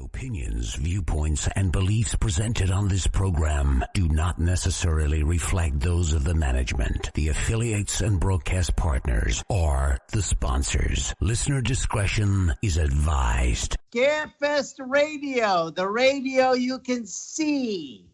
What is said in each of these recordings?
opinions, viewpoints, and beliefs presented on this program do not necessarily reflect those of the management, the affiliates and broadcast partners, or the sponsors. Listener discretion is advised. Scarefest Radio, the radio you can see.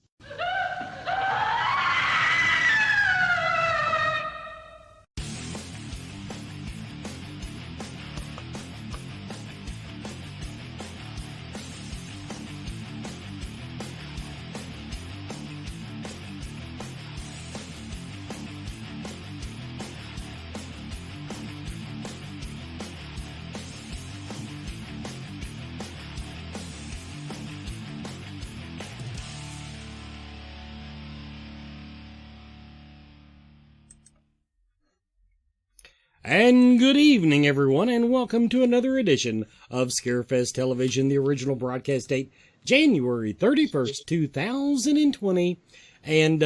And good evening, everyone, and welcome to another edition of Scarefest Television, the original broadcast date, January 31st, 2020. And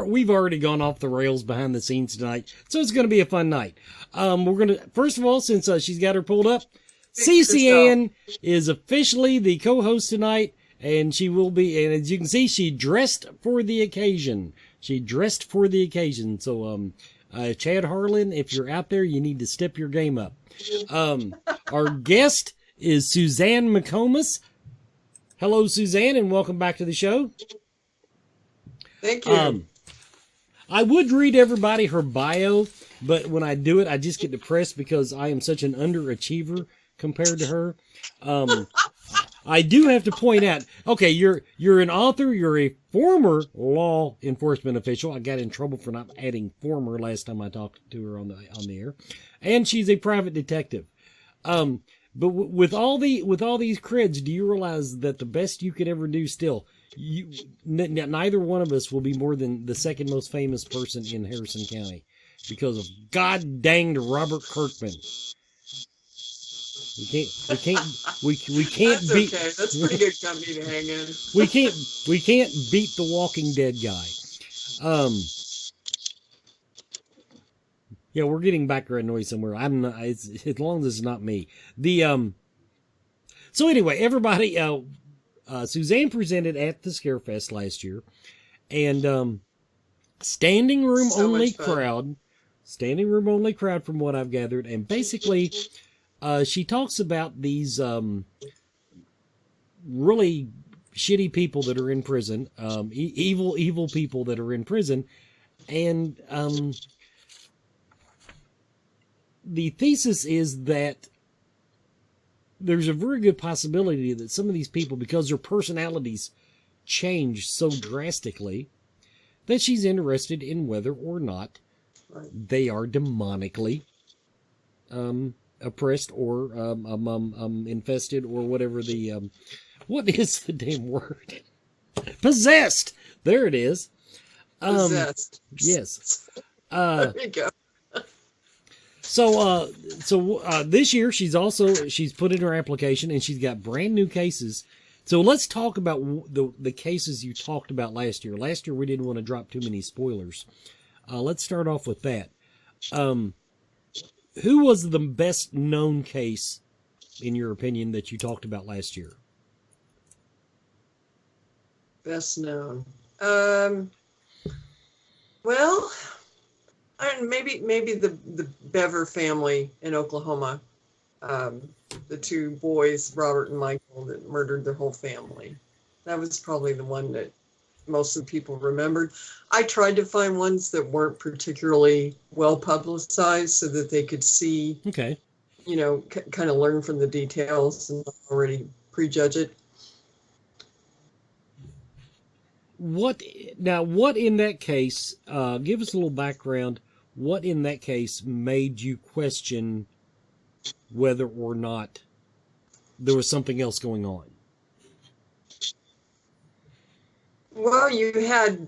we've already gone off the rails behind the scenes tonight, so it's going to be a fun night. We're going to, first of all, since she's got her pulled up, CC Ann is officially the co-host tonight, and she will be, and as you can see, she dressed for the occasion. She dressed for the occasion, so, Chad Harlan, if you're out there, you need to step your game up. Our guest is Suzanne McComas. Hello, Suzanne, and welcome back to the show. Thank you. I would read everybody her bio, but when I do it, I just get depressed because I am such an underachiever compared to her. I do have to point out, okay, you're an author, you're a former law enforcement official. I got in trouble for not adding former last time I talked to her on the air. And she's a private detective. But with all these creds, do you realize that the best you could ever do still, neither one of us will be more than the second most famous person in Harrison County because of god danged Robert Kirkman. We can't That's beat. Okay. That's pretty good company to hang in. we can't beat the Walking Dead guy. Yeah, we're getting background noise somewhere. I'm not. As long as it's not me. So anyway, everybody. Suzanne presented at the Scarefest last year, and standing room only crowd from what I've gathered, and basically. She talks about these really shitty people that are in prison, evil people that are in prison, and the thesis is that there's a very good possibility that some of these people, because their personalities change so drastically, that she's interested in whether or not they are demonically oppressed or infested or whatever the what is the damn word? Possessed. There it is. Possessed. Yes. There you go. So this year she's put in her application and she's got brand new cases. So let's talk about the cases you talked about last year. Last year we didn't want to drop too many spoilers. Let's start off with that. Who was the best known case, in your opinion, that you talked about last year? Best known. Well, maybe the Bever family in Oklahoma. The two boys, Robert and Michael, that murdered their whole family. That was probably the one that most of the people remembered. I tried to find ones that weren't particularly well publicized so that they could see, okay, kind of learn from the details and already prejudge it. What in that case, give us a little background, what in that case made you question whether or not there was something else going on? Well, you had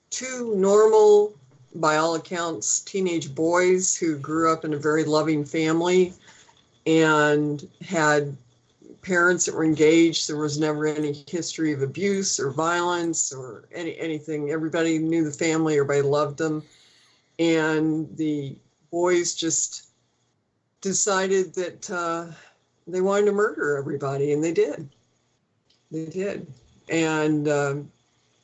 two normal, by all accounts, teenage boys who grew up in a very loving family and had parents that were engaged. There was never any history of abuse or violence or anything. Everybody knew the family, everybody loved them. And the boys just decided that they wanted to murder everybody, and they did. They did. And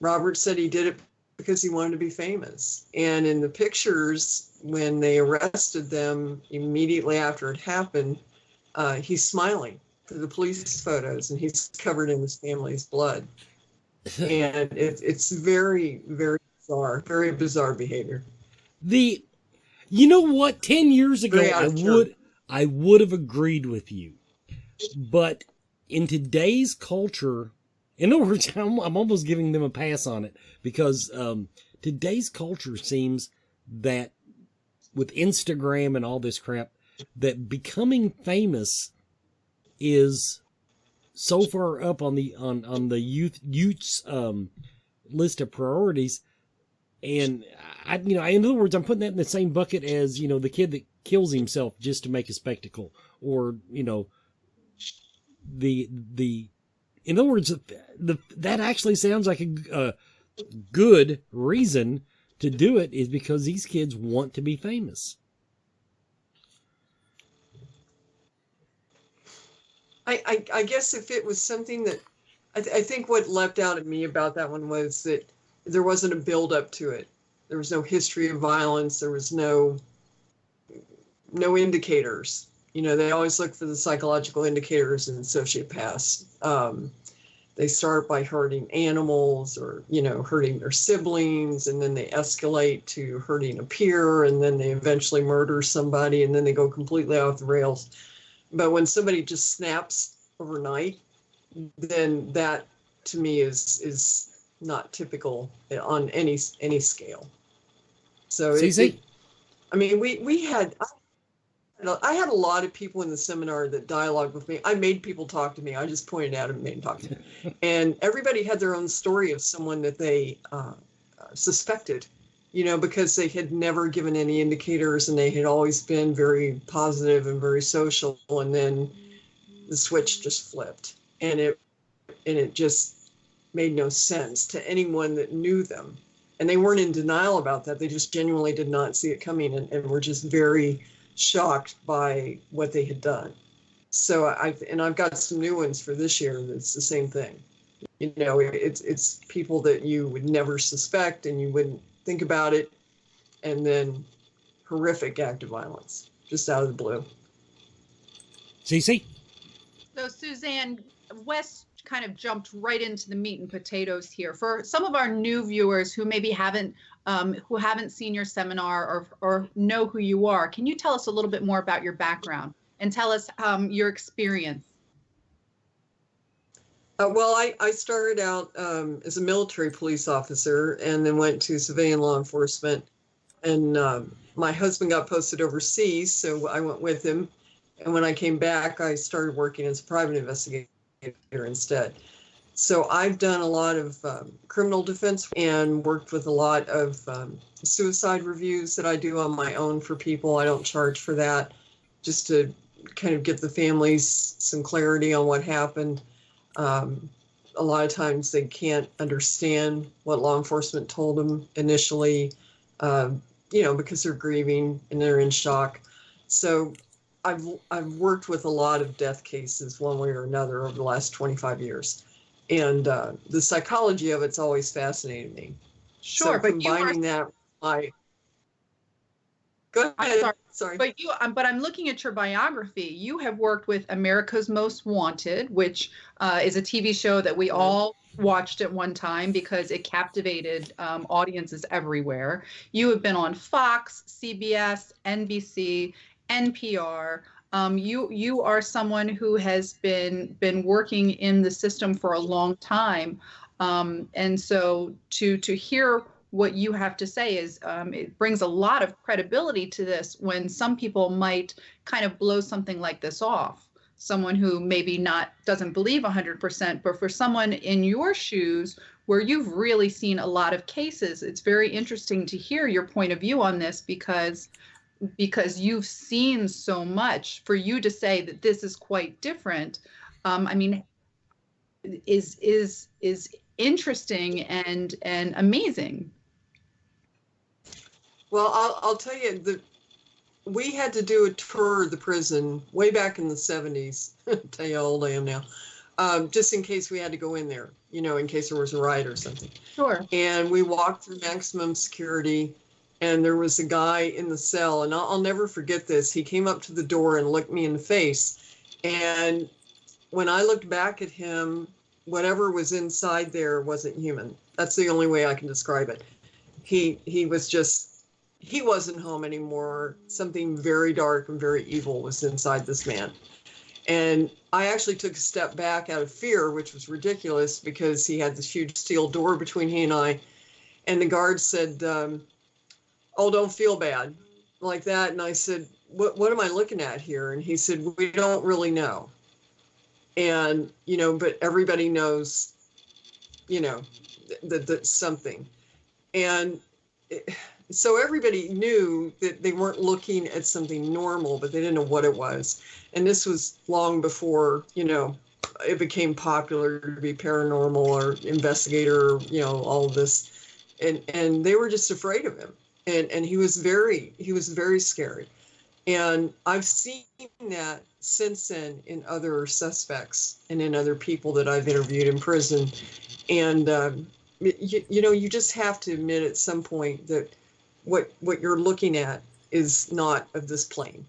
Robert said he did it because he wanted to be famous. And in the pictures, when they arrested them immediately after it happened, he's smiling for the police photos, and he's covered in his family's blood. And it's very, very bizarre behavior. You know what? 10 years ago, Very I would have agreed with you. But in today's culture, in other words, I'm almost giving them a pass on it, because today's culture seems that with Instagram and all this crap, that becoming famous is so far up on the youth's list of priorities. And in other words, I'm putting that in the same bucket as, the kid that kills himself just to make a spectacle, or, in other words, that actually sounds like a good reason to do it, is because these kids want to be famous. I guess if it was something that, I think what leapt out at me about that one was that there wasn't a build up to it. There was no history of violence. There was no indicators. They always look for the psychological indicators in sociopaths. They start by hurting animals, or, hurting their siblings, and then they escalate to hurting a peer, and then they eventually murder somebody, and then they go completely off the rails. But when somebody just snaps overnight, then that, to me, is not typical on any scale. So I had a lot of people in the seminar that dialogued with me. I made people talk to me. I just pointed at them and made them talk to me. And everybody had their own story of someone that they suspected, because they had never given any indicators, and they had always been very positive and very social. And then the switch just flipped, and it just made no sense to anyone that knew them. And they weren't in denial about that. They just genuinely did not see it coming, and were just very shocked by what they had done. So I've got some new ones for this year that's the same thing. It's people that you would never suspect, and you wouldn't think about it, and then horrific act of violence just out of the blue. CC? So Suzanne, Wes kind of jumped right into the meat and potatoes here. For some of our new viewers who maybe haven't seen your seminar or know who you are, can you tell us a little bit more about your background and tell us your experience? Well, I started out as a military police officer, and then went to civilian law enforcement. And my husband got posted overseas, so I went with him. And when I came back, I started working as a private investigator instead. So I've done a lot of criminal defense, and worked with a lot of suicide reviews that I do on my own for people. I don't charge for that, just to kind of get the families some clarity on what happened. A lot of times they can't understand what law enforcement told them initially, because they're grieving and they're in shock. So I've worked with a lot of death cases one way or another over the last 25 years. And the psychology of it's always fascinated me. Sure, so but combining that with my... Go ahead. Sorry. But I'm looking at your biography. You have worked with America's Most Wanted, which is a TV show that we all watched at one time because it captivated audiences everywhere. You have been on Fox, CBS, NBC, NPR. You are someone who has been working in the system for a long time, and so to hear what you have to say is it brings a lot of credibility to this when some people might kind of blow something like this off. Someone who maybe doesn't believe 100%, but for someone in your shoes where you've really seen a lot of cases, it's very interesting to hear your point of view on this because you've seen so much. For you to say that this is quite different, is interesting and amazing. Well, I'll tell you, we had to do a tour of the prison way back in the 70s. Tell you how old I am now. Just in case we had to go in there, in case there was a riot or something. Sure. And we walked through maximum security, and there was a guy in the cell, and I'll never forget this. He came up to the door and looked me in the face. And when I looked back at him, whatever was inside there wasn't human. That's the only way I can describe it. He wasn't home anymore. Something very dark and very evil was inside this man. And I actually took a step back out of fear, which was ridiculous because he had this huge steel door between he and I. And the guard said, oh, don't feel bad, like that. And I said, what am I looking at here? And he said, we don't really know. And, but everybody knows, that something. And so everybody knew that they weren't looking at something normal, but they didn't know what it was. And this was long before, it became popular to be paranormal or investigator, all of this. And they were just afraid of him. And he was very scary. And I've seen that since then in other suspects and in other people that I've interviewed in prison. And, you just have to admit at some point that what you're looking at is not of this plane.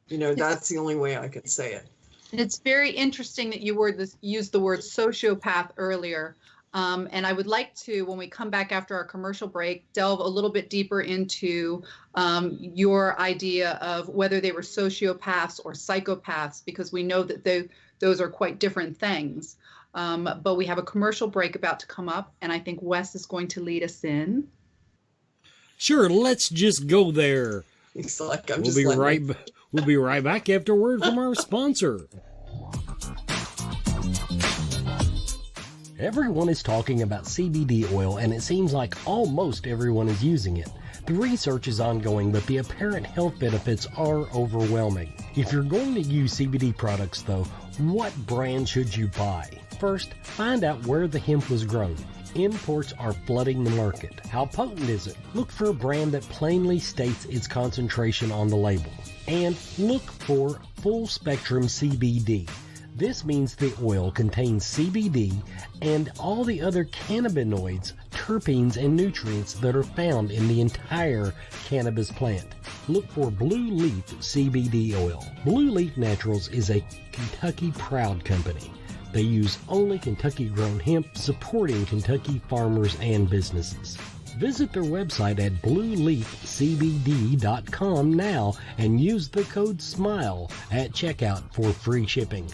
That's the only way I could say it. It's very interesting that you used the word sociopath earlier. And I would like to, when we come back after our commercial break, delve a little bit deeper into your idea of whether they were sociopaths or psychopaths, because we know that those are quite different things. But we have a commercial break about to come up, and I think Wes is going to lead us in. Sure, let's just go there. He's like, We'll be right back after a word from our sponsor. Everyone is talking about CBD oil, and it seems like almost everyone is using it. The research is ongoing, but the apparent health benefits are overwhelming. If you're going to use CBD products, though, what brand should you buy? First, find out where the hemp was grown. Imports are flooding the market. How potent is it? Look for a brand that plainly states its concentration on the label. And look for full spectrum CBD. This means the oil contains CBD and all the other cannabinoids, terpenes, and nutrients that are found in the entire cannabis plant. Look for Blue Leaf CBD oil. Blue Leaf Naturals is a Kentucky proud company. They use only Kentucky-grown hemp, supporting Kentucky farmers and businesses. Visit their website at blueleafcbd.com now and use the code SMILE at checkout for free shipping.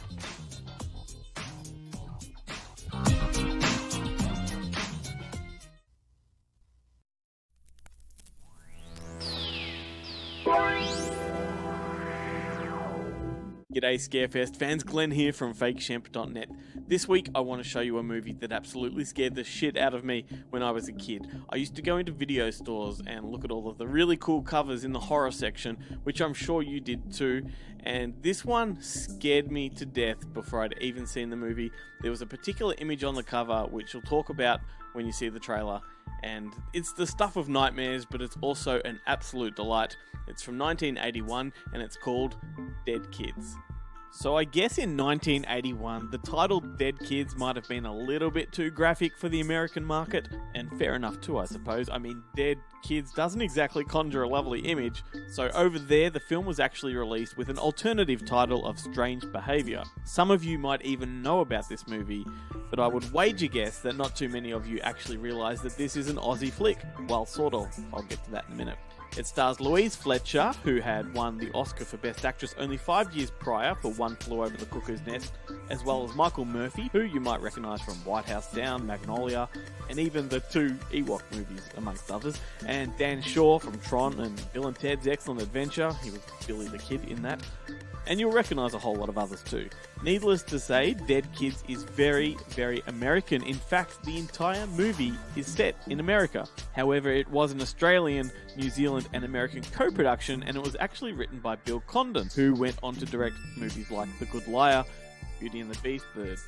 G'day Scarefest fans, Glenn here from fakeshemp.net. This week I want to show you a movie that absolutely scared the shit out of me when I was a kid. I used to go into video stores and look at all of the really cool covers in the horror section, which I'm sure you did too, and this one scared me to death before I'd even seen the movie. There was a particular image on the cover which you'll talk about when you see the trailer, and it's the stuff of nightmares, but it's also an absolute delight. It's from 1981 and it's called Dead Kids. So I guess in 1981, the title Dead Kids might have been a little bit too graphic for the American market, and fair enough too, I suppose. I mean, Dead Kids doesn't exactly conjure a lovely image, so over there the film was actually released with an alternative title of Strange Behaviour. Some of you might even know about this movie, but I would wager guess that not too many of you actually realise that this is an Aussie flick. Well, sort of. I'll get to that in a minute. It stars Louise Fletcher, who had won the Oscar for Best Actress only 5 years prior for One Flew Over the Cuckoo's Nest, as well as Michael Murphy, who you might recognise from White House Down, Magnolia, and even the 2 Ewok movies, amongst others, and Dan Shaw from Tron and Bill and Ted's Excellent Adventure. He was Billy the Kid in that. And you'll recognise a whole lot of others too. Needless to say, Dead Kids is very, very American. In fact, the entire movie is set in America. However, it was an Australian, New Zealand and American co-production, and it was actually written by Bill Condon, who went on to direct movies like The Good Liar, Beauty and the Beast, the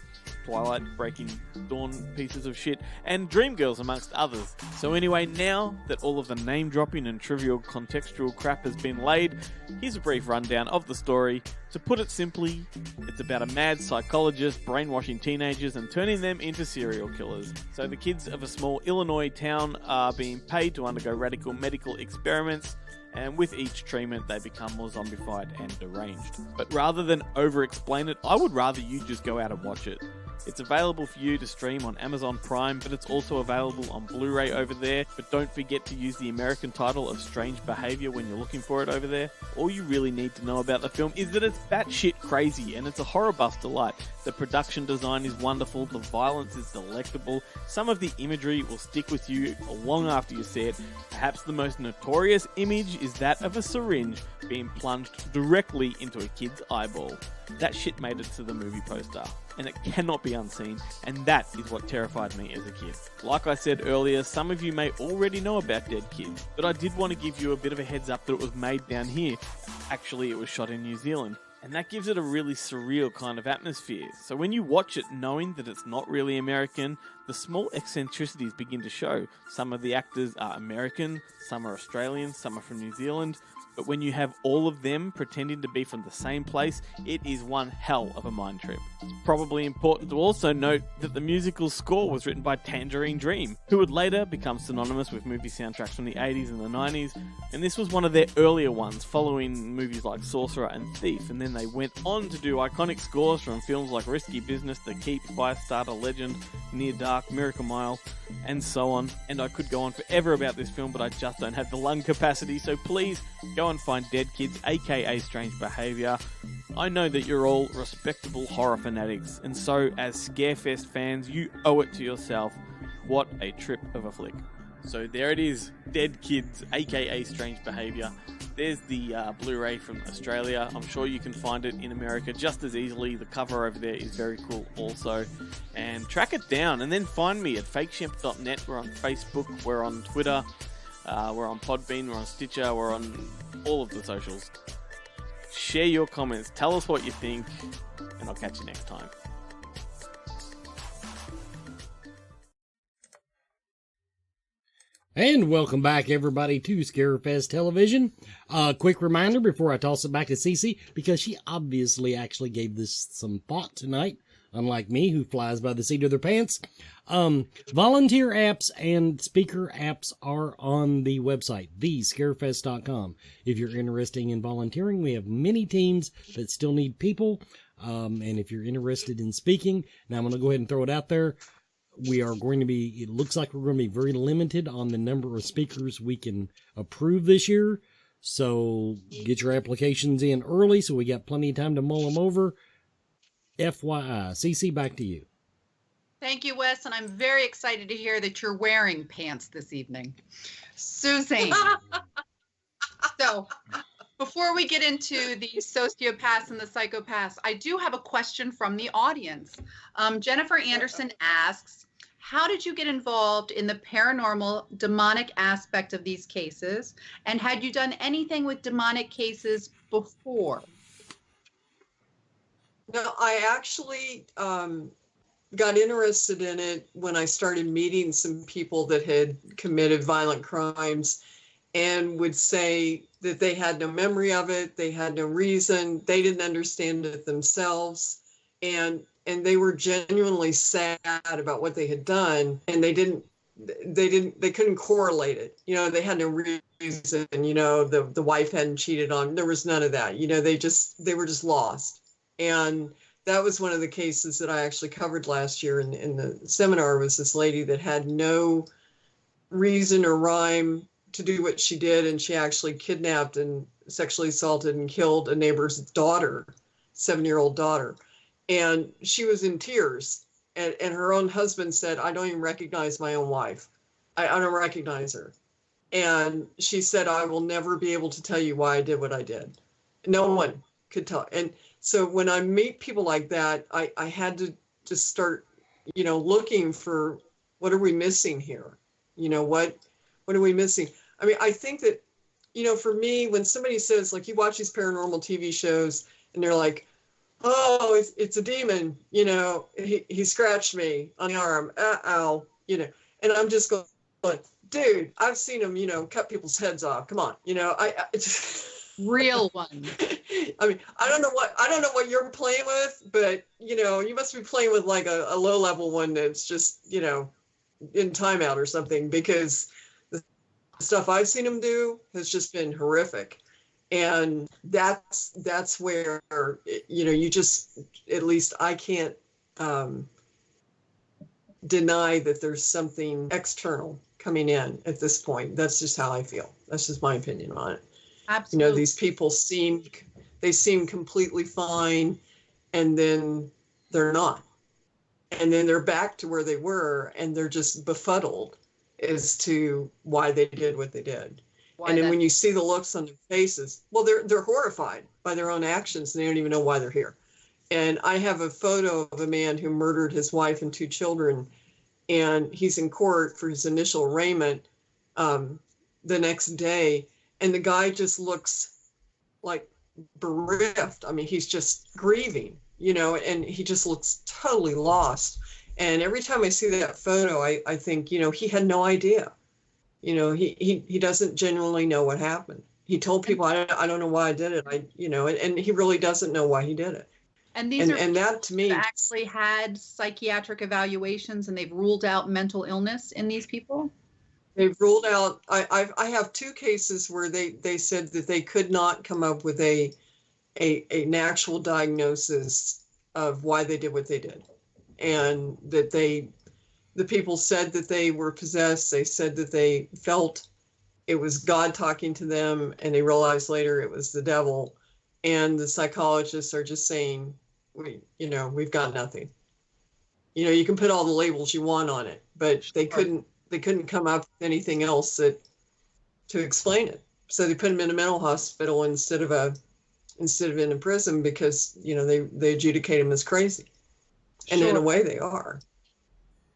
Twilight Breaking Dawn pieces of shit, and Dreamgirls, amongst others. So anyway, now that all of the name-dropping and trivial contextual crap has been laid, here's a brief rundown of the story. To put it simply, it's about a mad psychologist brainwashing teenagers and turning them into serial killers. So the kids of a small Illinois town are being paid to undergo radical medical experiments, and with each treatment they become more zombified and deranged. But rather than over-explain it, I would rather you just go out and watch it. It's available for you to stream on Amazon Prime, but it's also available on Blu-ray over there. But don't forget to use the American title of Strange Behavior when you're looking for it over there. All you really need to know about the film is that it's batshit crazy, and it's a horror buff's delight. The production design is wonderful, the violence is delectable, some of the imagery will stick with you long after you see it. Perhaps the most notorious image is that of a syringe being plunged directly into a kid's eyeball. That shit made it to the movie poster, and it cannot be unseen, and that is what terrified me as a kid. Like I said earlier, some of you may already know about Dead Kids, but I did want to give you a bit of a heads up that it was made down here. Actually, it was shot in New Zealand, and that gives it a really surreal kind of atmosphere. So when you watch it knowing that it's not really American, the small eccentricities begin to show. Some of the actors are American, some are Australian, some are from New Zealand. But when you have all of them pretending to be from the same place, it is one hell of a mind trip. It's probably important to also note that the musical score was written by Tangerine Dream, who would later become synonymous with movie soundtracks from the 80s and the 90s, and this was one of their earlier ones, following movies like Sorcerer and Thief, and then they went on to do iconic scores from films like Risky Business, The Keep, Firestarter, Legend, Near Dark, Miracle Mile, and so on. And I could go on forever about this film, but I just don't have the lung capacity, so please go and find Dead Kids, aka Strange Behavior. I know that you're all respectable horror fanatics, and so as Scarefest fans, you owe it to yourself. What a trip of a flick. So there it is, Dead Kids, aka Strange Behavior. There's the Blu-ray from Australia. I'm sure you can find it in America just as easily. The cover over there is very cool also. And track it down, and then find me at fakeshemp.net. We're on Facebook, we're on Twitter, we're on Podbean, we're on Stitcher, we're on all of the socials. Share your comments, tell us what you think, and I'll catch you next time. And welcome back, everybody, to Scarefest Television. Quick reminder before I toss it back to CC, because she obviously actually gave this some thought tonight, unlike me, who flies by the seat of their pants. Volunteer apps and speaker apps are on the website, thescarefest.com. If you're interested in volunteering, we have many teams that still need people. And if you're interested in speaking, now I'm going to go ahead and throw it out there. We are going to be, it looks like we're going to be very limited on the number of speakers we can approve this year. So get your applications in early so we got plenty of time to mull them over. FYI. CC, back to you. Thank you, Wes, and I'm very excited to hear that you're wearing pants this evening. Suzanne. So, before we get into the sociopaths and the psychopaths, I do have a question from the audience. Jennifer Anderson asks, how did you get involved in the paranormal demonic aspect of these cases? And had you done anything with demonic cases before? No, I actually got interested in it when I started meeting some people that had committed violent crimes and would say that they had no memory of it, they had no reason, they didn't understand it themselves, and they were genuinely sad about what they had done, and they couldn't correlate it. You know, they had no reason, you know, the wife hadn't cheated on, there was none of that. You know, they were just lost. And that was one of the cases that I actually covered last year in the seminar, was this lady that had no reason or rhyme to do what she did, and she actually kidnapped and sexually assaulted and killed a neighbor's daughter, 7-year-old daughter. And she was in tears, and her own husband said, I don't even recognize my own wife. I don't recognize her. And she said, I will never be able to tell you why I did what I did. No one could tell. And so when I meet people like that, I had to just start, you know, looking for, what are we missing here? You know, what are we missing? I mean, I think that, you know, for me, when somebody says, like, you watch these paranormal TV shows and they're like, oh, it's a demon, you know, he scratched me on the arm, ow, you know, and I'm just going, dude, I've seen him, you know, cut people's heads off. Come on, you know, it's Real one. I mean, I don't know what you're playing with, but you know, you must be playing with like a low level one that's just, you know, in timeout or something, because the stuff I've seen him do has just been horrific. And that's where, you know, you just, at least I can't deny that there's something external coming in at this point. That's just how I feel. That's just my opinion on it. Absolutely. You know, these people seem completely fine, and then they're not. And then they're back to where they were, and they're just befuddled as to why they did what they did. And then when you see the looks on their faces, well, they're horrified by their own actions, and they don't even know why they're here. And I have a photo of a man who murdered his wife and 2 children, and he's in court for his initial arraignment the next day, and the guy just looks like bereft. I mean, he's just grieving, you know, and he just looks totally lost. And every time I see that photo, I think, you know, he had no idea. You know, he doesn't genuinely know what happened. He told people, I don't know why I did it. You know, and he really doesn't know why he did it. And these are that to me actually had psychiatric evaluations, and they've ruled out mental illness in these people. They've ruled out. I have 2 cases where they said that they could not come up with an actual diagnosis of why they did what they did, and that the people said that they were possessed. They said that they felt it was God talking to them, and they realized later it was the devil. And the psychologists are just saying, we've got nothing. You know, you can put all the labels you want on it, but they couldn't come up with anything else to explain it. So they put him in a mental hospital instead of in a prison, because, you know, they adjudicate him as crazy. And in a way they are.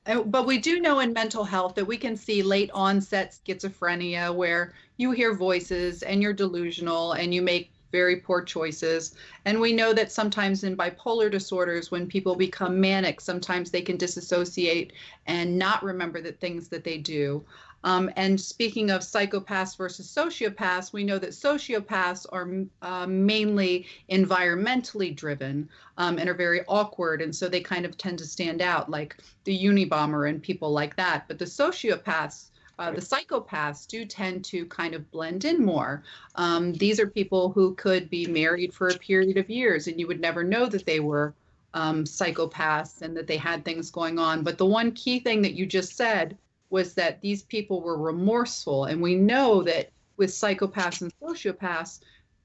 But we do know in mental health that we can see late onset schizophrenia, where you hear voices and you're delusional and you make very poor choices. And we know that sometimes in bipolar disorders, when people become manic, sometimes they can disassociate and not remember the things that they do. And speaking of psychopaths versus sociopaths, we know that sociopaths are mainly environmentally driven and are very awkward. And so they kind of tend to stand out, like the Unabomber and people like that. But the sociopaths, the psychopaths, do tend to kind of blend in more. These are people who could be married for a period of years, and you would never know that they were psychopaths and that they had things going on. But the one key thing that you just said was that these people were remorseful. And we know that with psychopaths and sociopaths,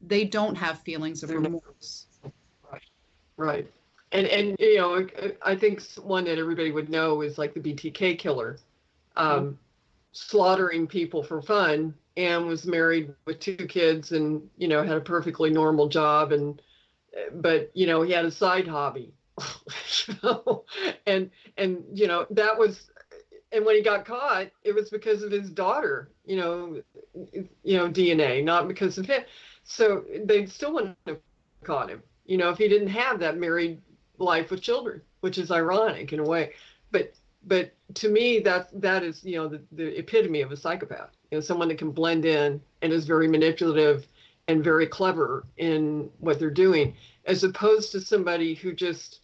they don't have feelings of remorse. Right. And you know, I think one that everybody would know is like the BTK killer, slaughtering people for fun, and was married with 2 kids, and, you know, had a perfectly normal job, but, you know, he had a side hobby. and you know, that was, and when he got caught, it was because of his daughter, you know, DNA, not because of him. So they still wouldn't have caught him, you know, if he didn't have that married life with children, which is ironic in a way. But to me, that is, you know, the epitome of a psychopath, you know, someone that can blend in and is very manipulative and very clever in what they're doing, as opposed to somebody who just,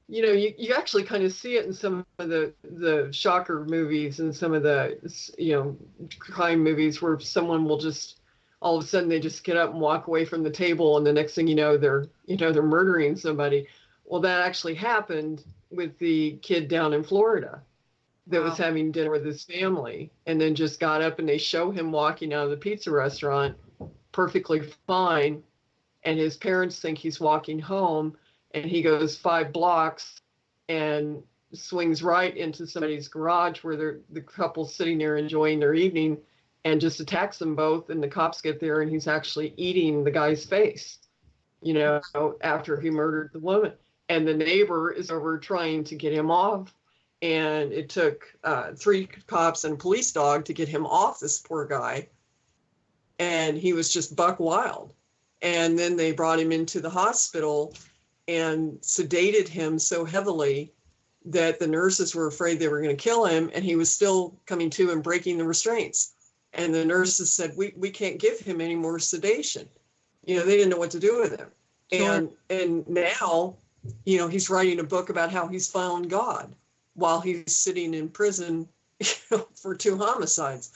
you know, you actually kind of see it in some of the shocker movies and some of the, you know, crime movies, where someone will just, all of a sudden they just get up and walk away from the table, and the next thing you know, they're murdering somebody. Well, that actually happened with the kid down in Florida that was having dinner with his family, and then just got up, and they show him walking out of the pizza restaurant perfectly fine, and his parents think he's walking home, and he goes 5 blocks and swings right into somebody's garage where the couple's sitting there enjoying their evening, and just attacks them both. And the cops get there, and he's actually eating the guy's face, you know, after he murdered the woman. And the neighbor is over trying to get him off. And it took 3 cops and a police dog to get him off this poor guy. And he was just buck wild. And then they brought him into the hospital, and sedated him so heavily that the nurses were afraid they were going to kill him, and he was still coming to and breaking the restraints. And the nurses said, we can't give him any more sedation. They didn't know what to do with him. Sure. And now, he's writing a book about how he's found God while he's sitting in prison for 2 homicides.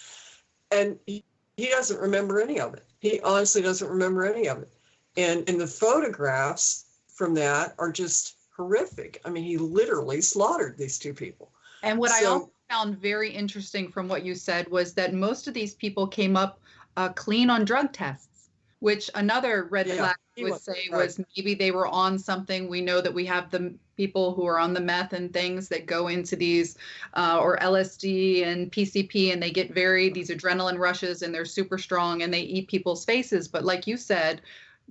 And he doesn't remember any of it. He honestly doesn't remember any of it. And the photographs from that are just horrific. I mean, he literally slaughtered these 2 people. And what I also found very interesting from what you said was that most of these people came up clean on drug tests, which another red flag would say was maybe they were on something. We know that we have the people who are on the meth and things that go into these or LSD and PCP, and they get these adrenaline rushes, and they're super strong and they eat people's faces. But like you said,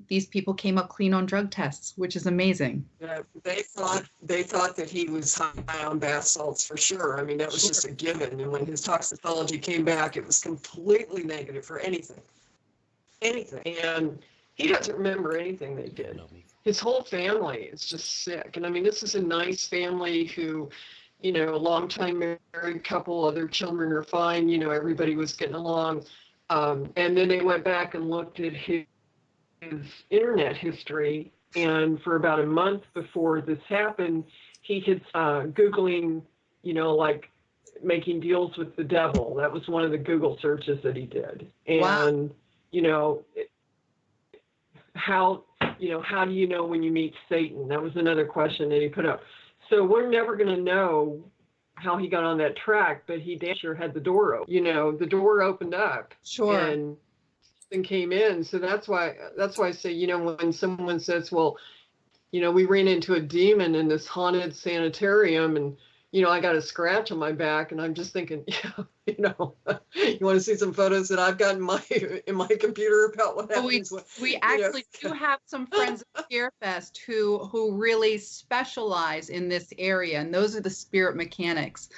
these people came up clean on drug tests, which is amazing. Yeah, they thought that he was high on bath salts for sure. I mean, that was just a given. And when his toxicology came back, it was completely negative for anything. And he doesn't remember anything they did. His whole family is just sick. And I mean, this is a nice family who, a long-time married couple, other children are fine, everybody was getting along. And then they went back and looked at his internet history, and for about a month before this happened, he had Googling, like making deals with the devil. That was one of the Google searches that he did. And, how do you know when you meet Satan? That was another question that he put up. So we're never going to know how he got on that track, but he damn sure had the door open. The door opened up. Sure. And came in. So that's why I say, when someone says, well, we ran into a demon in this haunted sanitarium, and I got a scratch on my back, and I'm just thinking, you want to see some photos that I've got in my computer about what happens. We actually do have some friends at Scarefest who really specialize in this area, and those are the spirit mechanics.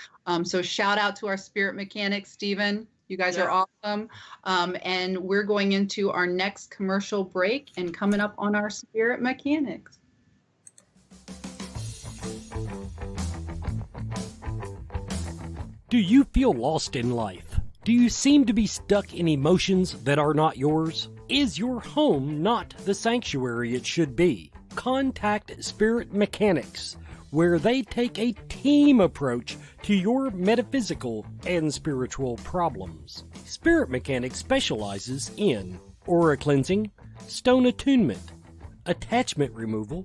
So shout out to our spirit mechanics, Stephen. You guys are awesome. And we're going into our next commercial break and coming up on our spirit mechanics. Do you feel lost in life? Do you seem to be stuck in emotions that are not yours? Is your home not the sanctuary it should be? Contact Spirit Mechanics, where they take a team approach to your metaphysical and spiritual problems. Spirit Mechanics specializes in aura cleansing, stone attunement, attachment removal,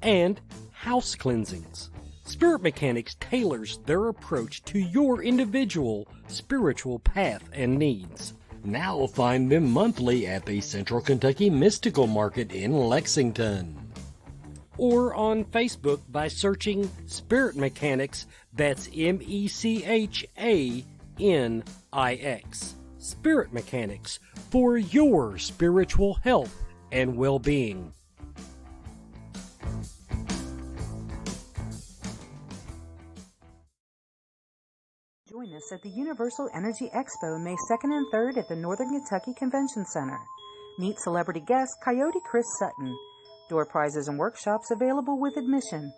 and house cleansings. Spirit Mechanics tailors their approach to your individual spiritual path and needs. Now find them monthly at the Central Kentucky Mystical Market in Lexington, or on Facebook by searching Spirit Mechanics, that's MECHANIX. Spirit Mechanics, for your spiritual health and well-being. Join us at the Universal Energy Expo May 2nd and 3rd at the Northern Kentucky Convention Center. Meet celebrity guest Coyote Chris Sutton. Door prizes and workshops available with admission.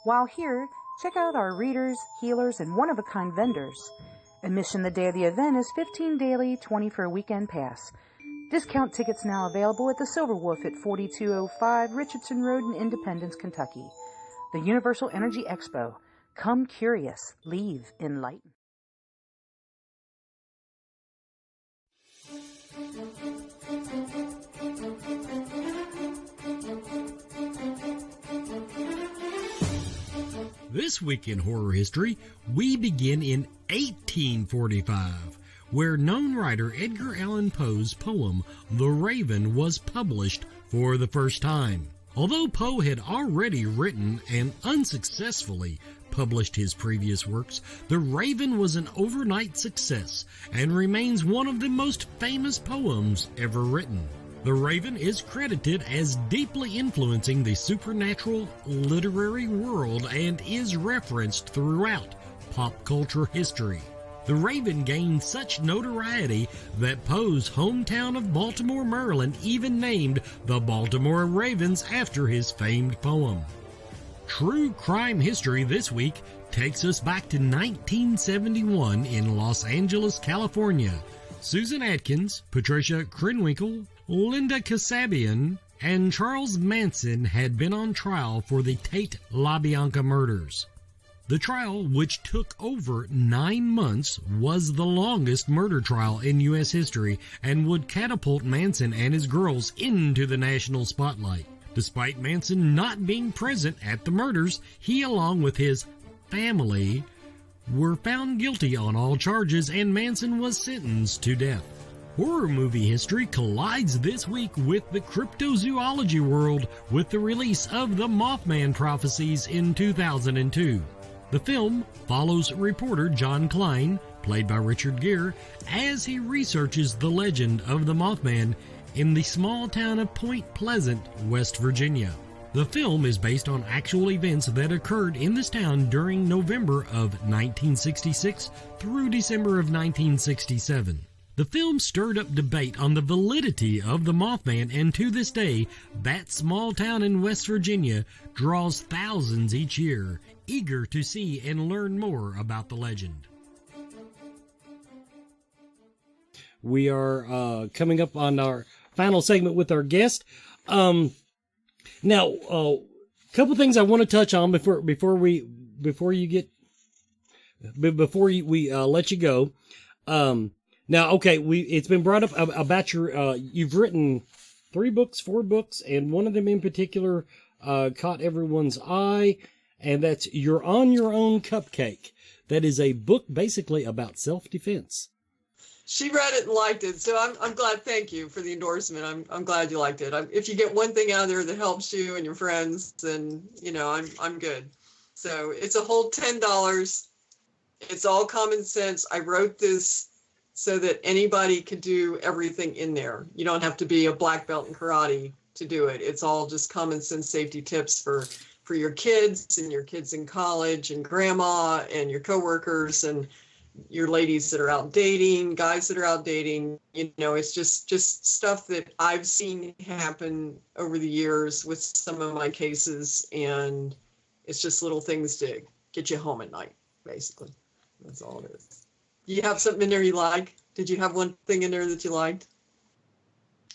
While here, check out our readers, healers, and one-of-a-kind vendors. Admission the day of the event is $15 daily, $20 for a weekend pass. Discount tickets now available at the Silver Wolf at 4205 Richardson Road in Independence, Kentucky. The Universal Energy Expo. Come curious, leave enlightened. This week in horror history, we begin in 1845, where known writer Edgar Allan Poe's poem The Raven was published for the first time. Although Poe had already written and unsuccessfully published his previous works, The Raven was an overnight success and remains one of the most famous poems ever written. The Raven is credited as deeply influencing the supernatural literary world and is referenced throughout pop culture history. the Raven gained such notoriety that Poe's hometown of Baltimore, Maryland even named the Baltimore Ravens after his famed poem. True crime history this week takes us back to 1971 in Los Angeles, California. Susan Atkins, Patricia Krenwinkel, Linda Kasabian, and Charles Manson had been on trial for the Tate LaBianca murders. The trial, which took over 9 months, was the longest murder trial in U.S. history and would catapult Manson and his girls into the national spotlight. Despite Manson not being present at the murders, he, along with his family, were found guilty on all charges, and Manson was sentenced to death. Horror movie history collides this week with the cryptozoology world with the release of the Mothman prophecies in 2002. The film follows reporter John Klein, played by Richard Gere, as he researches the legend of the Mothman in the small town of Point Pleasant, West Virginia. The film is based on actual events that occurred in this town during November of 1966 through December of 1967. The film stirred up debate on the validity of the Mothman, and to this day, that small town in West Virginia draws thousands each year, eager to see and learn more about the legend. We are coming up on our final segment with our guest. Now, a couple things I want to touch on before we let you go. Now, okay, it's been brought up about your you've written 4 books, and one of them in particular caught everyone's eye, and that's You're on Your Own Cupcake. That is a book basically about self-defense. She read it and liked it, so I'm glad. Thank you for the endorsement. I'm glad you liked it. If you get one thing out of there that helps you and your friends, then I'm good. So it's a whole $10. It's all common sense. I wrote this so that anybody could do everything in there. You don't have to be a black belt in karate to do it. It's all just common sense safety tips for your kids and your kids in college and grandma and your coworkers and your ladies that are out dating, guys that are out dating. It's just stuff that I've seen happen over the years with some of my cases, and it's just little things to get you home at night, basically. That's all it is. You have something in there you like? Did you have one thing in there that you liked?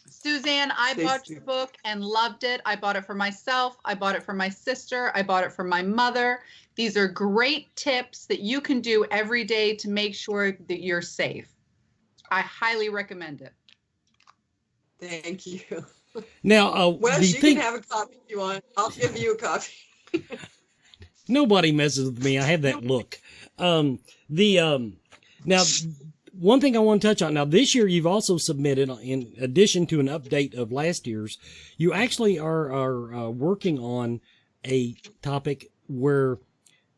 Suzanne, I bought your book and loved it. I bought it for myself. I bought it for my sister. I bought it for my mother. These are great tips that you can do every day to make sure that you're safe. I highly recommend it. Thank you. Now, Wes, you can have a copy if you want. I'll give you a copy. Nobody messes with me. I have that look. Now, one thing I want to touch on. Now, this year you've also submitted, in addition to an update of last year's, you actually are working on a topic where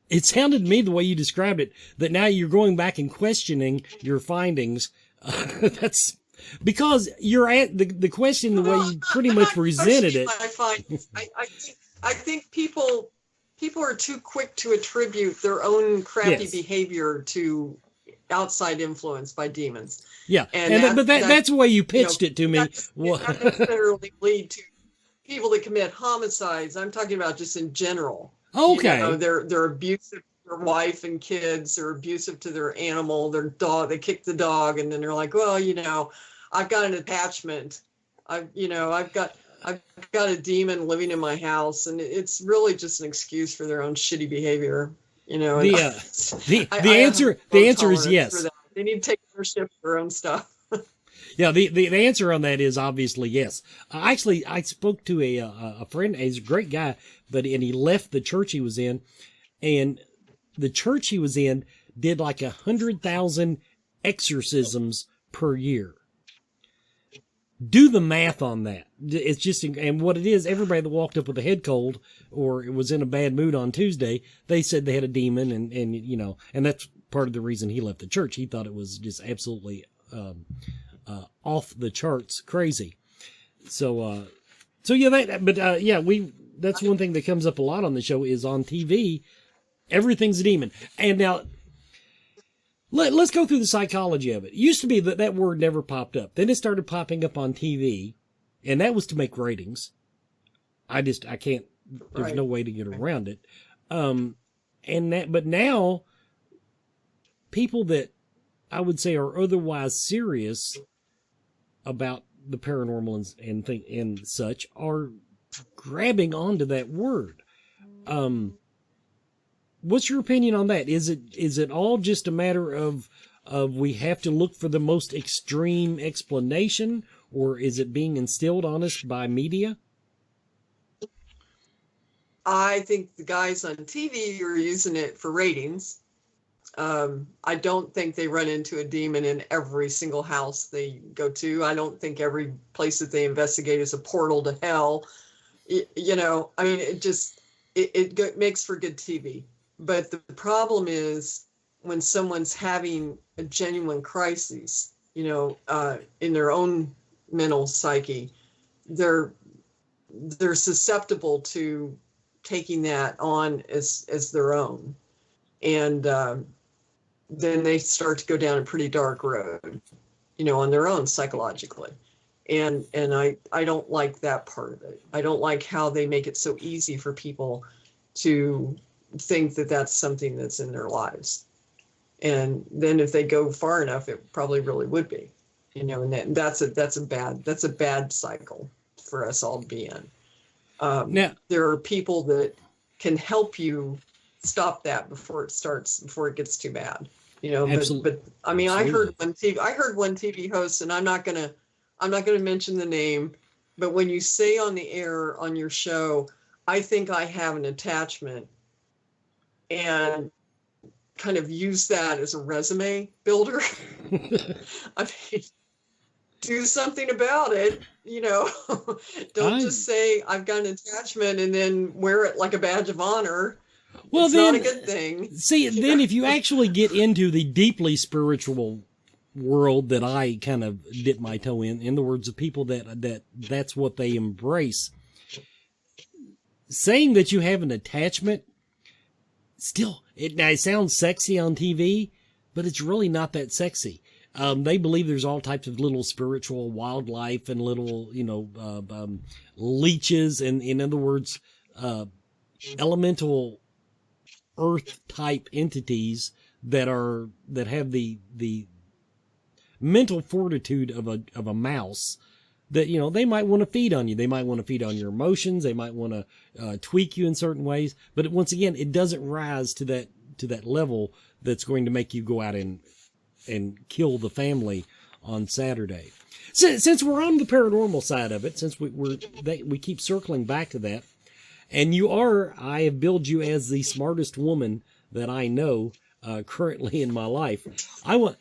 it sounded to me the way you described it, that now you're going back and questioning your findings. That's because you're at the question, the way you pretty much presented it. I think people are too quick to attribute their own crappy behavior to outside influence by demons. Yeah, but that's the way you pitched it to me. That doesn't necessarily lead to people that commit homicides. I'm talking about just in general. Okay. They're abusive to their wife and kids. They're abusive to their animal, their dog. They kick the dog, and then they're like, well, I've got an attachment. I've got a demon living in my house, and it's really just an excuse for their own shitty behavior. The answer is yes. They need to take ownership of their own stuff. Yeah, the answer on that is obviously yes. Actually, I spoke to a friend. He's a great guy, and he left the church he was in, and the church he was in did like 100,000 exorcisms per year. Do the math on that. It's just, and what it is, everybody that walked up with a head cold or it was in a bad mood on Tuesday, they said they had a demon, and that's part of the reason he left the church. He thought it was just absolutely off the charts crazy. So yeah, that's one thing that comes up a lot on the show is on TV, everything's a demon. And now, let's go through the psychology of it. It used to be that that word never popped up. Then it started popping up on TV, and that was to make ratings. I can't, there's no way to get around it. But now, people that I would say are otherwise serious about the paranormal and such are grabbing onto that word. What's your opinion on that? Is it all just a matter of we have to look for the most extreme explanation, or is it being instilled on us by media? I think the guys on TV are using it for ratings. I don't think they run into a demon in every single house they go to. I don't think every place that they investigate is a portal to hell. I mean, it makes for good TV. But the problem is when someone's having a genuine crisis, in their own mental psyche, they're susceptible to taking that on as their own. And then they start to go down a pretty dark road, on their own psychologically. And I don't like that part of it. I don't like how they make it so easy for people to think that that's something that's in their lives. And then if they go far enough, it probably really would be, and that's a bad cycle for us all to be in. Now, there are people that can help you stop that before it gets too bad, but I mean, absolutely. I heard one TV host, and I'm not going to mention the name, but when you say on the air on your show, I think I have an attachment, and kind of use that as a resume builder. I mean, do something about it, don't just say I've got an attachment and then wear it like a badge of honor. Well, it's not a good thing. See, then if you actually get into the deeply spiritual world that I kind of dip my toe in the words of people that's what they embrace, saying that you have an attachment, still, it sounds sexy on TV, but it's really not that sexy. They believe there's all types of little spiritual wildlife and little, leeches, and in other words, elemental earth type entities that have the mental fortitude of a mouse, that, they might want to feed on you. They might want to feed on your emotions. They might want to tweak you in certain ways. But once again, it doesn't rise to that level that's going to make you go out and kill the family on Saturday. Since we're on the paranormal side of it, since we keep circling back to that, and I have billed you as the smartest woman that I know currently in my life. I want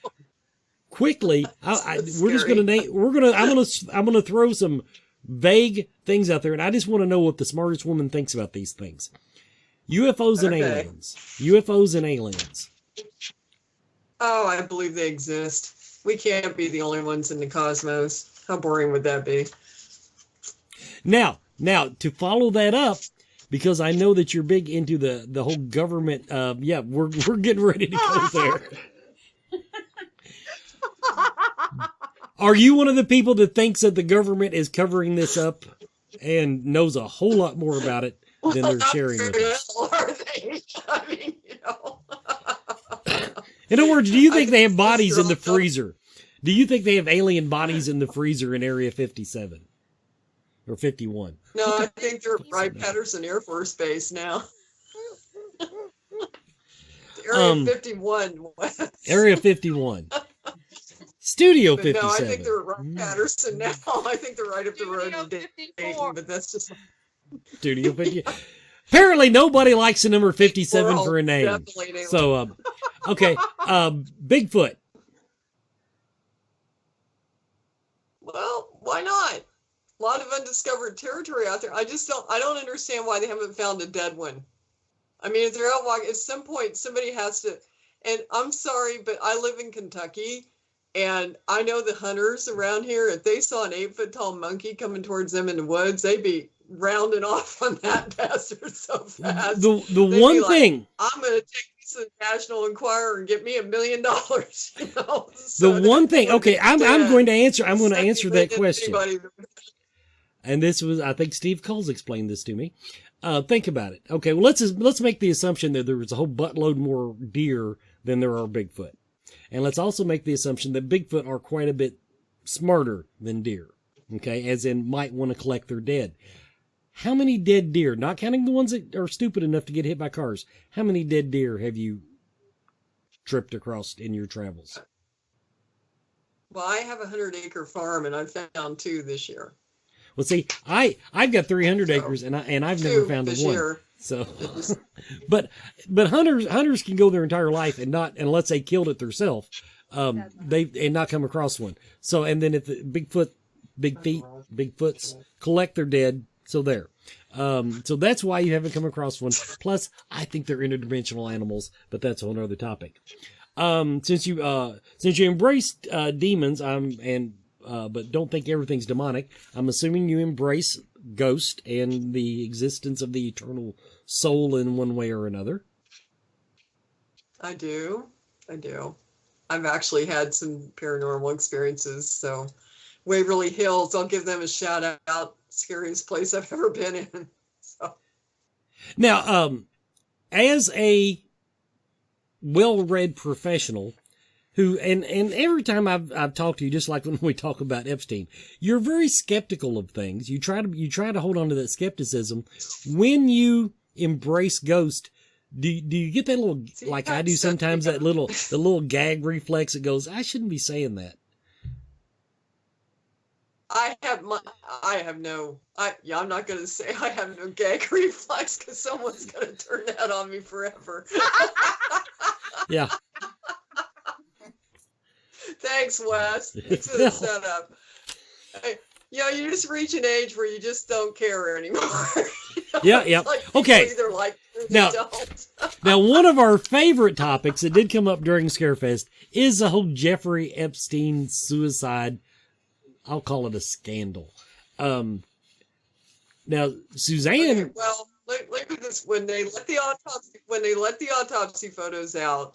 quickly. I'm gonna throw some vague things out there, and I just want to know what the smartest woman thinks about these things. UFOs and aliens. UFOs and aliens. Oh, I believe they exist. We can't be the only ones in the cosmos. How boring would that be? Now, to follow that up, because I know that you're big into the whole government. We're getting ready to go there. Are you one of the people that thinks that the government is covering this up and knows a whole lot more about it than they're sharing with us? Are they? I mean, In other words, do you think they have bodies in the freezer? Do you think they have alien bodies in the freezer in Area 57 or 51? No, I think they're at Wright-Patterson Air Force Base now. Area 51. Area 51. Studio 57. No, I think they're at Wright-Patterson now. I think they're right up the road to Dayton, but that's just... Studio 50. Apparently nobody likes the number 57 for a name. So, okay. Bigfoot. Well, why not? A lot of undiscovered territory out there. I don't understand why they haven't found a dead one. I mean, if they're out walking, at some point somebody has to, and I'm sorry, but I live in Kentucky, and I know the hunters around here, if they saw an 8-foot tall monkey coming towards them in the woods, they'd be rounding off on that bastard so fast. The one thing, I'm going to take these to the National Enquirer and get me $1 million. You know? So The one thing, okay, I'm going to answer that Second, question. anybody- And this was, I think Steve Coles explained this to me. Think about it. Okay, well, let's make the assumption that there was a whole buttload more deer than there are Bigfoot. And let's also make the assumption that Bigfoot are quite a bit smarter than deer. Okay, as in might want to collect their dead. How many dead deer, not counting the ones that are stupid enough to get hit by cars, how many dead deer have you tripped across in your travels? Well, I have a 100-acre farm, and I found 2 this year. Well, see, I've got 300 acres, and I've never 2 found this one. year. So, but hunters can go their entire life and not, unless they killed it themselves, and not come across one. So, and then if the Bigfoots collect their dead, so there. So that's why you haven't come across one. Plus, I think they're interdimensional animals, but that's a whole other topic. Since you embraced demons, but don't think everything's demonic, I'm assuming you embrace ghost and the existence of the eternal soul in one way or another. I do. I've actually had some paranormal experiences. So Waverly Hills, I'll give them a shout out. Scariest place I've ever been in. So. Now, as a well-read professional who, and every time I've talked to you, just like when we talk about Epstein, you're very skeptical of things. You try to hold on to that skepticism. When you embrace ghost, do you get that little, like I do sometimes, the little gag reflex that goes, I shouldn't be saying that? I'm not going to say I have no gag reflex because someone's going to turn that on me forever. Yeah. Thanks, Wes. Thanks for the setup. You just reach an age where you just don't care anymore. Yeah. Like Okay. either like or Now, don't. Now, one of our favorite topics that did come up during Scarefest is the whole Jeffrey Epstein suicide. I'll call it a scandal. Now, Suzanne. Okay, well, look at this. When they let the autopsy photos out,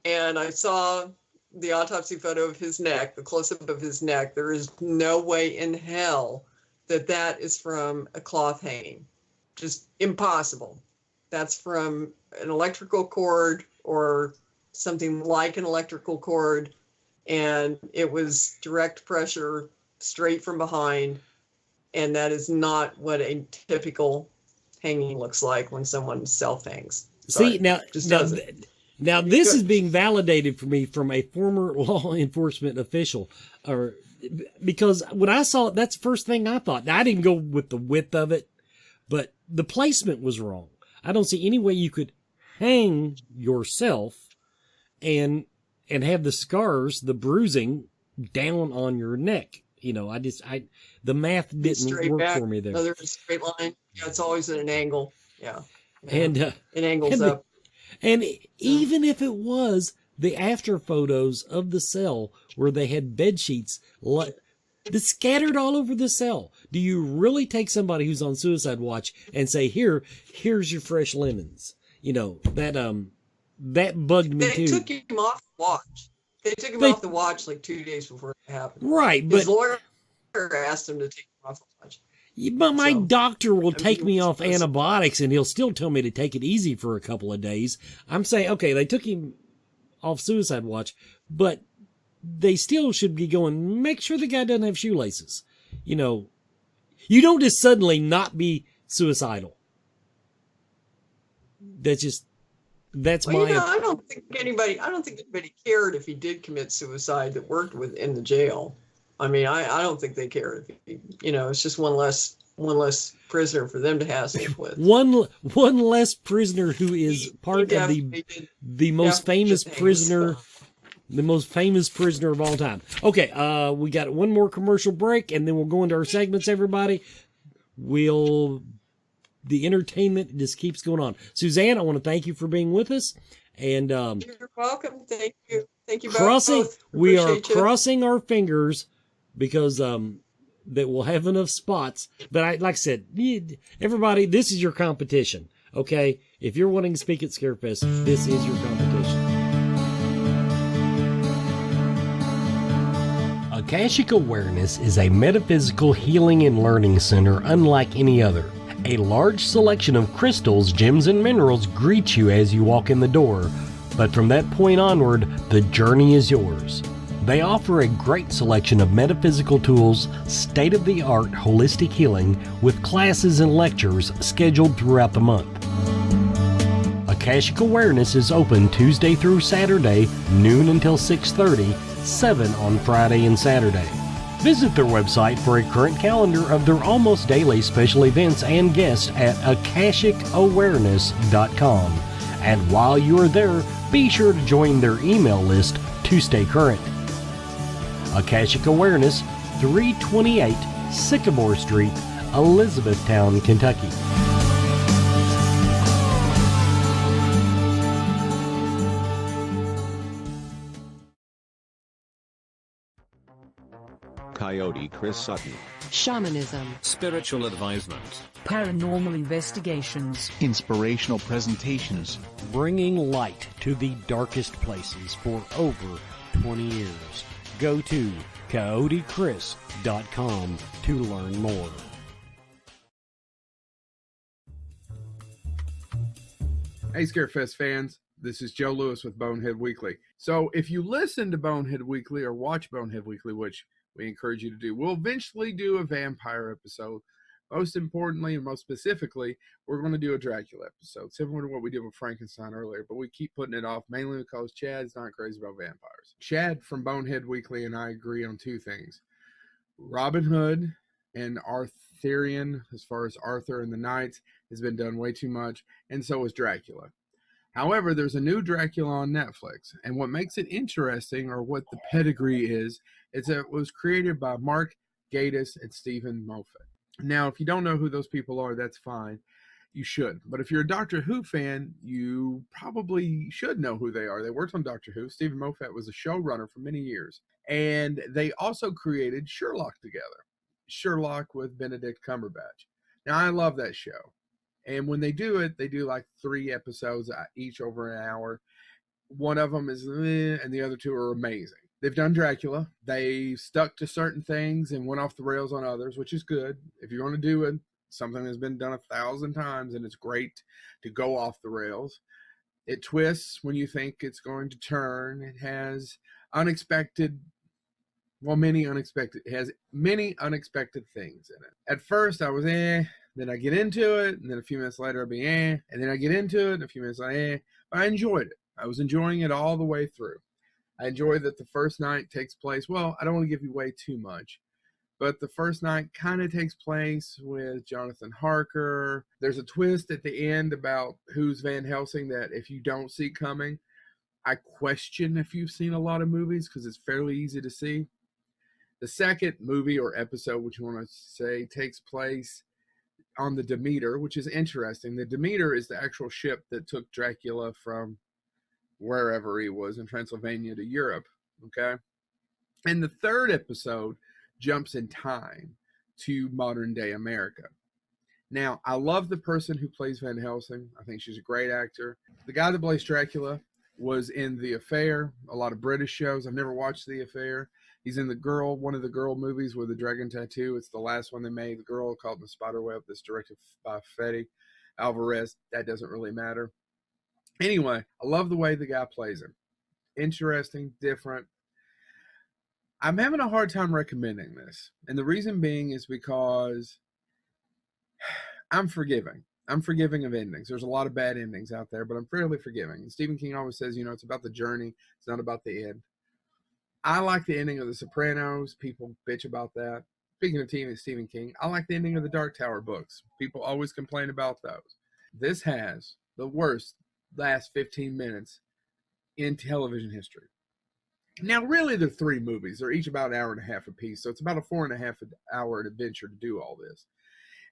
and I saw the autopsy photo of his neck, the close-up of his neck, there is no way in hell that is from a cloth hanging. Just impossible. That's from an electrical cord or something like an electrical cord, and it was direct pressure straight from behind, and that is not what a typical hanging looks like when someone self-hangs. See, now this is being validated for me from a former law enforcement official, because when I saw it, that's the first thing I thought. Now, I didn't go with the width of it, but the placement was wrong. I don't see any way you could hang yourself and have the scars, the bruising down on your neck. The math didn't work for me there. No, there's a straight line. Yeah, it's always at an angle. Yeah. And it angles up. And even if it was the after photos of the cell where they had bed sheets scattered all over the cell, do you really take somebody who's on suicide watch and say, here's your fresh linens? That bugged me too. They took him off the watch. They took him off the watch like 2 days before it happened. Right, his lawyer asked him to take him off the watch. But my doctor will take me off antibiotics, and he'll still tell me to take it easy for a couple of days. I'm saying, okay, they took him off suicide watch, but they still should be going, make sure the guy doesn't have shoelaces. You don't just suddenly not be suicidal. That's my. I don't think anybody cared if he did commit suicide that worked in the jail. I mean, I don't think they cared. It's just one less prisoner for them to hassle with. One less prisoner who is part of the most famous prisoner, the most famous prisoner of all time. Okay, we got one more commercial break, and then we'll go into our segments. Everybody, the entertainment just keeps going on. Suzanne, I want to thank you for being with us, and you're welcome. Thank you both. We are crossing our fingers because that we'll have enough spots. But like I said, everybody, this is your competition. Okay, if you're wanting to speak at Scarefest, this is your competition. Akashic Awareness is a metaphysical healing and learning center unlike any other. A large selection of crystals, gems, and minerals greet you as you walk in the door, but from that point onward, the journey is yours. They offer a great selection of metaphysical tools, state-of-the-art holistic healing, with classes and lectures scheduled throughout the month. Akashic Awareness is open Tuesday through Saturday, noon until 6:30, 7 on Friday and Saturday. Visit their website for a current calendar of their almost daily special events and guests at akashicawareness.com. And while you are there, be sure to join their email list to stay current. Akashic Awareness, 328 Sycamore Street, Elizabethtown, Kentucky. Coyote Chris Sutton. Shamanism. Spiritual advisement. Paranormal investigations. Inspirational presentations. Bringing light to the darkest places for over 20 years. Go to coyotechris.com to learn more. Hey, Scarefest fans. This is Joe Lewis with Bonehead Weekly. So if you listen to Bonehead Weekly or watch Bonehead Weekly, which we encourage you to do, we'll eventually do a vampire episode. Most importantly and most specifically, we're going to do a Dracula episode, similar to what we did with Frankenstein earlier, but we keep putting it off mainly because Chad's not crazy about vampires. Chad from Bonehead Weekly and I agree on two things. Robin Hood and Arthurian, as far as Arthur and the Knights, has been done way too much, and so is Dracula. However, there's a new Dracula on Netflix, and what makes it interesting, or what the pedigree is that it was created by Mark Gatiss and Stephen Moffat. Now, if you don't know who those people are, that's fine. You should. But if you're a Doctor Who fan, you probably should know who they are. They worked on Doctor Who. Stephen Moffat was a showrunner for many years. And they also created Sherlock together. Sherlock with Benedict Cumberbatch. Now, I love that show. And when they do it, they do like 3 episodes, each over an hour. One of them is and the other 2 are amazing. They've done Dracula. They stuck to certain things and went off the rails on others, which is good. If you're going to do it, something that's been done 1,000 times, and it's great to go off the rails. It twists when you think it's going to turn. It has unexpected, it has many unexpected things in it. At first, I was then I get into it, and then a few minutes later, I'll be and then I get into it, and a few minutes later, But I enjoyed it. I was enjoying it all the way through. I enjoy that the first night takes place, well, I don't want to give you away too much, but the first night kind of takes place with Jonathan Harker. There's a twist at the end about who's Van Helsing that if you don't see coming, I question if you've seen a lot of movies because it's fairly easy to see. The second movie or episode, which you want to say, takes place on the Demeter, which is interesting. The Demeter is the actual ship that took Dracula from wherever he was in Transylvania to Europe, okay? And the third episode jumps in time to modern day America. Now, I love the person who plays Van Helsing. I think she's a great actor. The guy that plays Dracula was in The Affair, a lot of British shows. I've never watched The Affair. He's in one of the girl movies with the dragon tattoo. It's the last one they made, The Girl Caught in the Spiderweb, that's directed by Fede Alvarez. That doesn't really matter. Anyway, I love the way the guy plays him. Interesting, different. I'm having a hard time recommending this. And the reason being is because I'm forgiving. I'm forgiving of endings. There's a lot of bad endings out there, but I'm fairly forgiving. And Stephen King always says, it's about the journey. It's not about the end. I like the ending of The Sopranos. People bitch about that. Speaking of Stephen King, I like the ending of the Dark Tower books. People always complain about those. This has the worst last 15 minutes in television history. Now, really, they're 3 movies. They're each about an hour and a half apiece, so it's about a 4.5 hour adventure to do all this.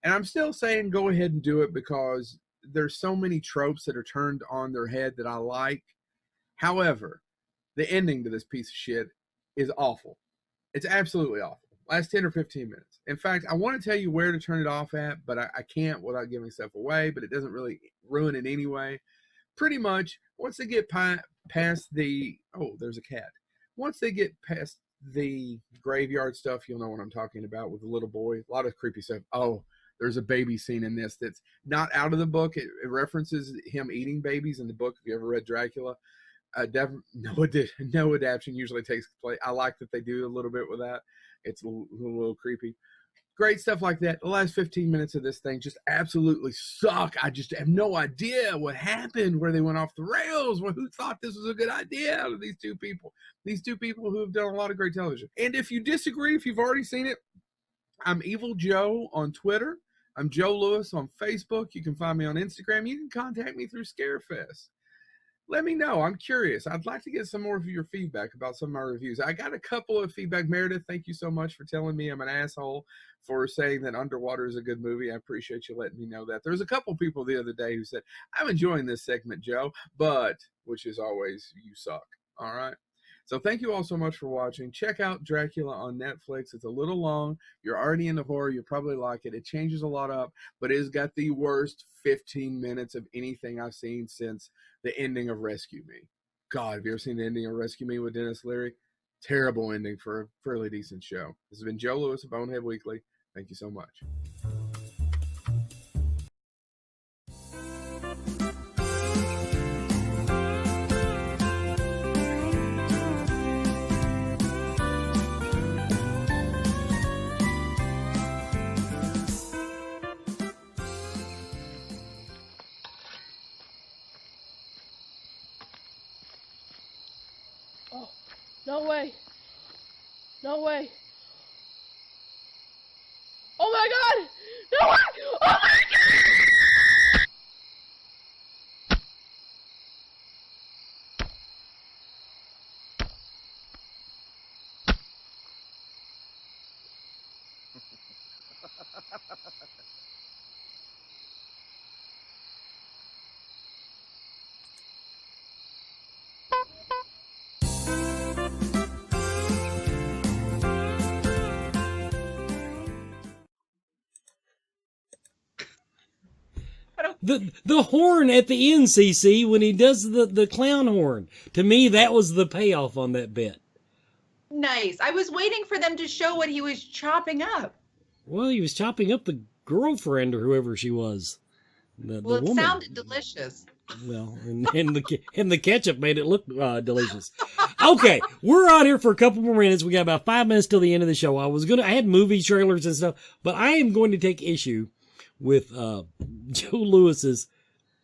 And I'm still saying go ahead and do it because there's so many tropes that are turned on their head that I like. However, the ending to this piece of shit is awful. It's absolutely awful. Last 10 or 15 minutes. In fact, I want to tell you where to turn it off at, but I can't without giving stuff away, but it doesn't really ruin it anyway. Pretty much, once they get past the, oh, there's a cat. Once they get past the graveyard stuff, you'll know what I'm talking about with the little boy. A lot of creepy stuff. Oh, there's a baby scene in this that's not out of the book. It references him eating babies in the book. If you ever read Dracula, no adaptation usually takes place. I like that they do a little bit with that. It's a little creepy. Great stuff like that. The last 15 minutes of this thing just absolutely suck. I just have no idea what happened, where they went off the rails. Who thought this was a good idea out of these two people? These two people who have done a lot of great television. And if you disagree, if you've already seen it, I'm Evil Joe on Twitter. I'm Joe Lewis on Facebook. You can find me on Instagram. You can contact me through Scarefest. Let me know. I'm curious. I'd like to get some more of your feedback about some of my reviews. I got a couple of feedback. Meredith, thank you so much for telling me I'm an asshole for saying that Underwater is a good movie. I appreciate you letting me know that. There's a couple people the other day who said, I'm enjoying this segment, Joe, but, which is always, you suck. All right. So thank you all so much for watching. Check out Dracula on Netflix. It's a little long. You're already into horror. You'll probably like it. It changes a lot up, but it's got the worst 15 minutes of anything I've seen since the ending of Rescue Me. God, have you ever seen the ending of Rescue Me with Dennis Leary? Terrible ending for a fairly decent show. This has been Joe Lewis of Bonehead Weekly. Thank you so much. No way. No way. Oh my God! No way! Oh my God! The horn at the end, CC, when he does the clown horn. To me, that was the payoff on that bit. Nice. I was waiting for them to show what he was chopping up. Well, he was chopping up the girlfriend or whoever she was. The Well, it woman. sounded delicious. Well, and the ketchup made it look delicious. Okay, we're out here for a couple more minutes. We got about 5 minutes till the end of the show. I had movie trailers and stuff, but I am going to take issue with Joe Lewis's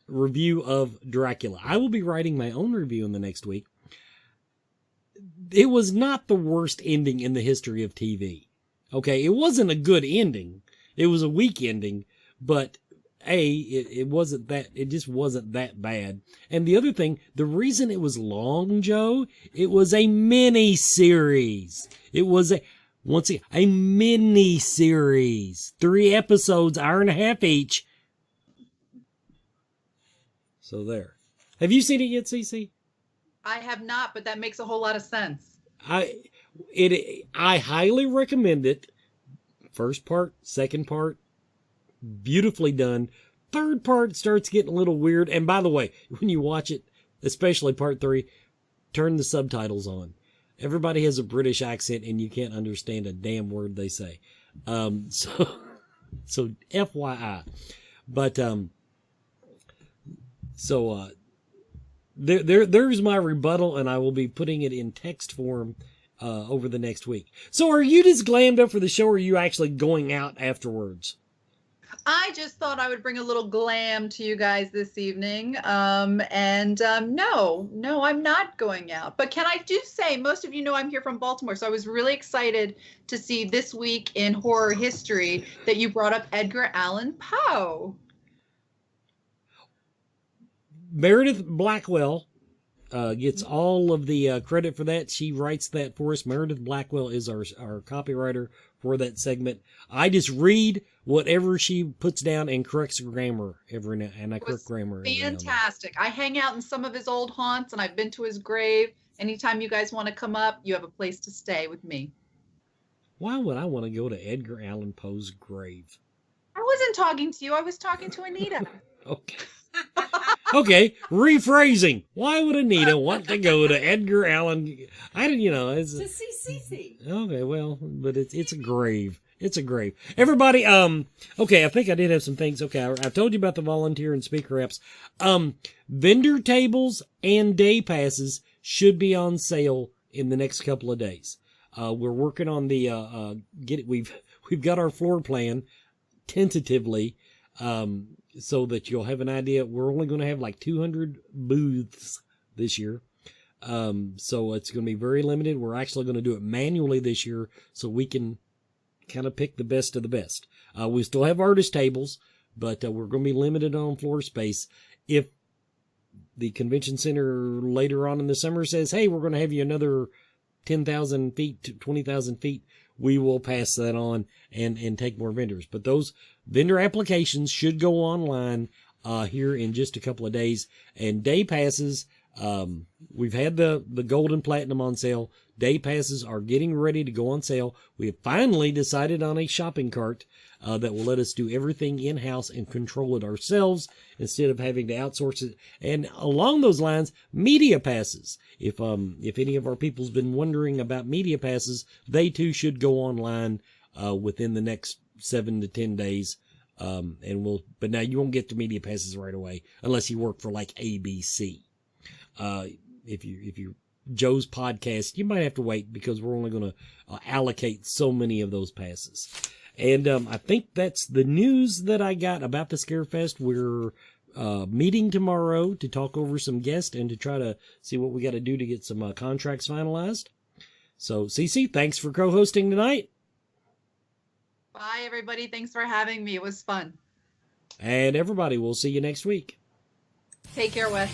review of Dracula. I will be writing my own review in the next week. It was not the worst ending in the history of TV. Okay, it wasn't a good ending. It was a weak ending, but it just wasn't that bad. And the other thing, the reason it was long, Joe, it was a mini series. It was a mini series, 3 episodes, hour and a half each. So there. Have you seen it yet, CC? I have not, but that makes a whole lot of sense. I highly recommend it. First part, second part, beautifully done. Third part starts getting a little weird. And by the way, when you watch it, especially part 3, turn the subtitles on. Everybody has a British accent and you can't understand a damn word they say. So FYI. But, there's my rebuttal, and I will be putting it in text form over the next week. So are you just glammed up for the show, or are you actually going out afterwards? I just thought I would bring a little glam to you guys this evening. No, I'm not going out. But can I do say, most of you know I'm here from Baltimore, so I was really excited to see this week in horror history that you brought up Edgar Allan Poe. Meredith Blackwell gets all of the credit for that. She writes that for us. Meredith Blackwell is our copywriter for that segment. I just read whatever she puts down and corrects grammar every now, and I correct grammar. Fantastic. I hang out in some of his old haunts, and I've been to his grave. Anytime you guys want to come up, you have a place to stay with me. Why would I want to go to Edgar Allan Poe's grave? I wasn't talking to you. I was talking to Anita. Okay. Okay, rephrasing. Why would Anita want to go to Edgar Allan? I didn't, it's To see CC. okay. Well, but it's a grave. It's a grave. Everybody, okay. I think I did have some things. Okay, I told you about the volunteer and speaker apps. Vendor tables and day passes should be on sale in the next couple of days. We're working on the we've got our floor plan tentatively. So that you'll have an idea. We're only going to have like 200 booths this year. So it's going to be very limited. We're actually going to do it manually this year so we can kind of pick the best of the best. We still have artist tables, but we're going to be limited on floor space. If the convention center later on in the summer says, hey, we're going to have you another 10,000 feet to 20,000 feet, we will pass that on and take more vendors. But those vendor applications should go online here in just a couple of days. And day passes, we've had the gold and platinum on sale. Day passes are getting ready to go on sale. We have finally decided on a shopping cart that will let us do everything in-house and control it ourselves instead of having to outsource it. And along those lines, media passes. If any of our people's been wondering about media passes, they too should go online within the next 7 to 10 days. But now you won't get the media passes right away unless you work for like ABC. If you Joe's podcast, you might have to wait because we're only going to allocate so many of those passes. And I think that's the news that I got about the Scarefest. We're meeting tomorrow to talk over some guests and to try to see what we got to do to get some contracts finalized. So, CC, thanks for co-hosting tonight. Bye, everybody. Thanks for having me. It was fun. And everybody, we'll see you next week. Take care, Wes.